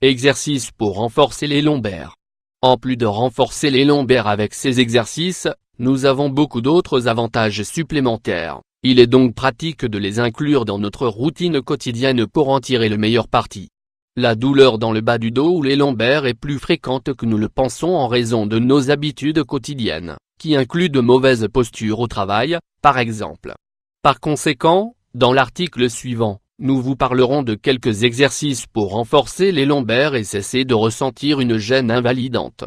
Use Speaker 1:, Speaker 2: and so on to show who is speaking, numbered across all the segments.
Speaker 1: Exercice pour renforcer les lombaires. En plus de renforcer les lombaires avec ces exercices, nous avons beaucoup d'autres avantages supplémentaires. Il est donc pratique de les inclure dans notre routine quotidienne pour en tirer le meilleur parti. La douleur dans le bas du dos ou les lombaires est plus fréquente que nous le pensons en raison de nos habitudes quotidiennes, qui incluent de mauvaises postures au travail, par exemple. Par conséquent, dans l'article suivant, nous vous parlerons de quelques exercices pour renforcer les lombaires et cesser de ressentir une gêne invalidante.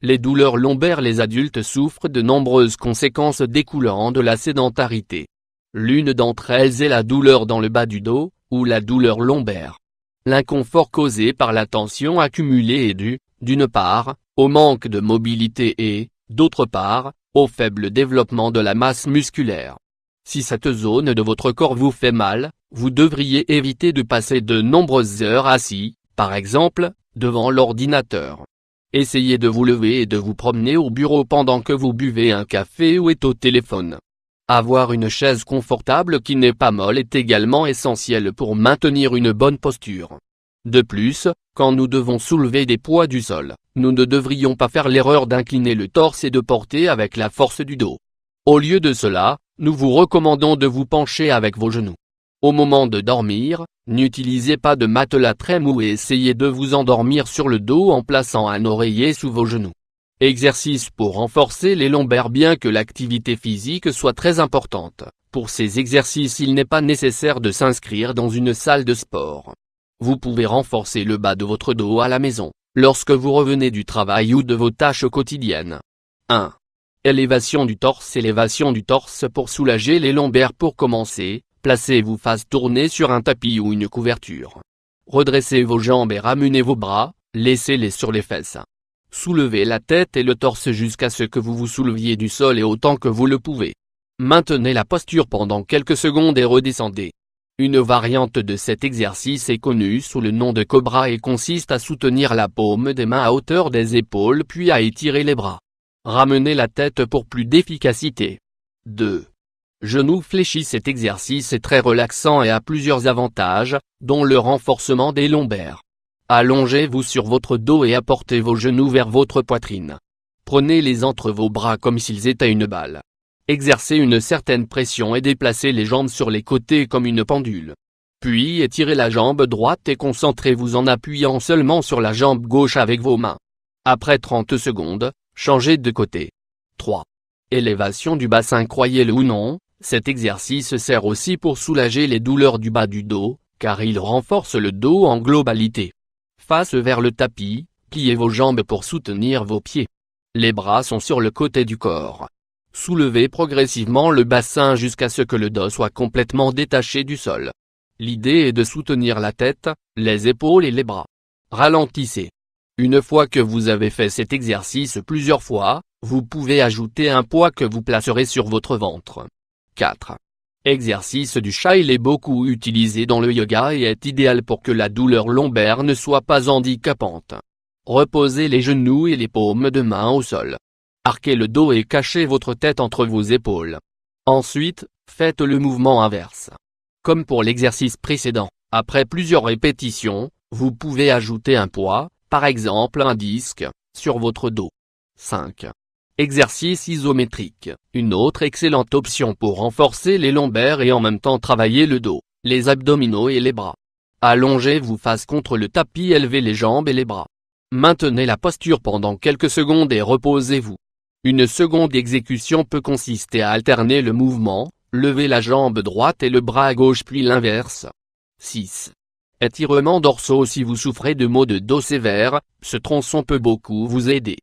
Speaker 1: Les douleurs lombaires. Les adultes souffrent de nombreuses conséquences découlant de la sédentarité. L'une d'entre elles est la douleur dans le bas du dos, ou la douleur lombaire. L'inconfort causé par la tension accumulée est dû, d'une part, au manque de mobilité et, d'autre part, au faible développement de la masse musculaire. Si cette zone de votre corps vous fait mal, vous devriez éviter de passer de nombreuses heures assis, par exemple, devant l'ordinateur. Essayez de vous lever et de vous promener au bureau pendant que vous buvez un café ou êtes au téléphone. Avoir une chaise confortable qui n'est pas molle est également essentiel pour maintenir une bonne posture. De plus, quand nous devons soulever des poids du sol, nous ne devrions pas faire l'erreur d'incliner le torse et de porter avec la force du dos. Au lieu de cela, nous vous recommandons de vous pencher avec vos genoux. Au moment de dormir, n'utilisez pas de matelas très mou et essayez de vous endormir sur le dos en plaçant un oreiller sous vos genoux. Exercice pour renforcer les lombaires. Bien que l'activité physique soit très importante, pour ces exercices il n'est pas nécessaire de s'inscrire dans une salle de sport. Vous pouvez renforcer le bas de votre dos à la maison, lorsque vous revenez du travail ou de vos tâches quotidiennes. 1. Élévation du torse. Élévation du torse pour soulager les lombaires. Pour commencer, placez-vous face tournée sur un tapis ou une couverture. Redressez vos jambes et ramenez vos bras, laissez-les sur les fesses. Soulevez la tête et le torse jusqu'à ce que vous vous souleviez du sol et autant que vous le pouvez. Maintenez la posture pendant quelques secondes et redescendez. Une variante de cet exercice est connue sous le nom de cobra et consiste à soutenir la paume des mains à hauteur des épaules puis à étirer les bras. Ramenez la tête pour plus d'efficacité. 2. Genoux fléchis. Cet exercice est très relaxant et a plusieurs avantages, dont le renforcement des lombaires. Allongez-vous sur votre dos et apportez vos genoux vers votre poitrine. Prenez-les entre vos bras comme s'ils étaient une balle. Exercez une certaine pression et déplacez les jambes sur les côtés comme une pendule. Puis étirez la jambe droite et concentrez-vous en appuyant seulement sur la jambe gauche avec vos mains. Après 30 secondes, changez de côté. 3. Élévation du bassin. Croyez-le ou non, cet exercice sert aussi pour soulager les douleurs du bas du dos, car il renforce le dos en globalité. Face vers le tapis, pliez vos jambes pour soutenir vos pieds. Les bras sont sur le côté du corps. Soulevez progressivement le bassin jusqu'à ce que le dos soit complètement détaché du sol. L'idée est de soutenir la tête, les épaules et les bras. Ralentissez. Une fois que vous avez fait cet exercice plusieurs fois, vous pouvez ajouter un poids que vous placerez sur votre ventre. 4. Exercice du chat. Il est beaucoup utilisé dans le yoga et est idéal pour que la douleur lombaire ne soit pas handicapante. Reposez les genoux et les paumes de main au sol. Arquez le dos et cachez votre tête entre vos épaules. Ensuite, faites le mouvement inverse. Comme pour l'exercice précédent, après plusieurs répétitions, vous pouvez ajouter un poids, par exemple un disque, sur votre dos. 5. Exercice isométrique. Une autre excellente option pour renforcer les lombaires et en même temps travailler le dos, les abdominaux et les bras. Allongez-vous face contre le tapis, élevez les jambes et les bras. Maintenez la posture pendant quelques secondes et reposez-vous. Une seconde exécution peut consister à alterner le mouvement, lever la jambe droite et le bras gauche puis l'inverse. 6. Étirements dorsaux. Si vous souffrez de maux de dos sévères, ce tronçon peut beaucoup vous aider.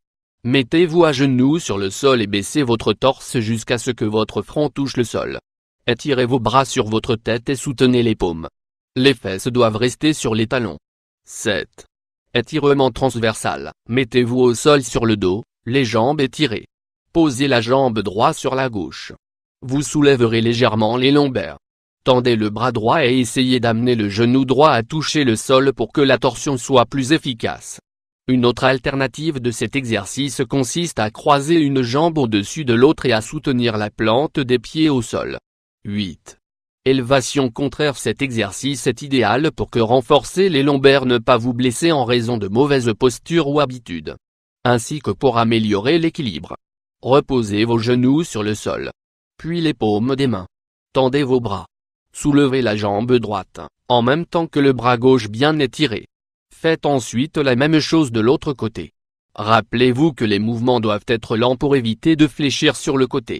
Speaker 1: Mettez-vous à genoux sur le sol et baissez votre torse jusqu'à ce que votre front touche le sol. Étirez vos bras sur votre tête et soutenez les paumes. Les fesses doivent rester sur les talons. 7. Étirement transversal. Mettez-vous au sol sur le dos, les jambes étirées. Posez la jambe droite sur la gauche. Vous soulèverez légèrement les lombaires. Tendez le bras droit et essayez d'amener le genou droit à toucher le sol pour que la torsion soit plus efficace. Une autre alternative de cet exercice consiste à croiser une jambe au-dessus de l'autre et à soutenir la plante des pieds au sol. 8. Élévation contraire. Cet exercice est idéal pour que renforcer les lombaires, ne pas vous blesser en raison de mauvaises postures ou habitudes, ainsi que pour améliorer l'équilibre. Reposez vos genoux sur le sol, puis les paumes des mains. Tendez vos bras. Soulevez la jambe droite, en même temps que le bras gauche bien étiré. Faites ensuite la même chose de l'autre côté. Rappelez-vous que les mouvements doivent être lents pour éviter de fléchir sur le côté.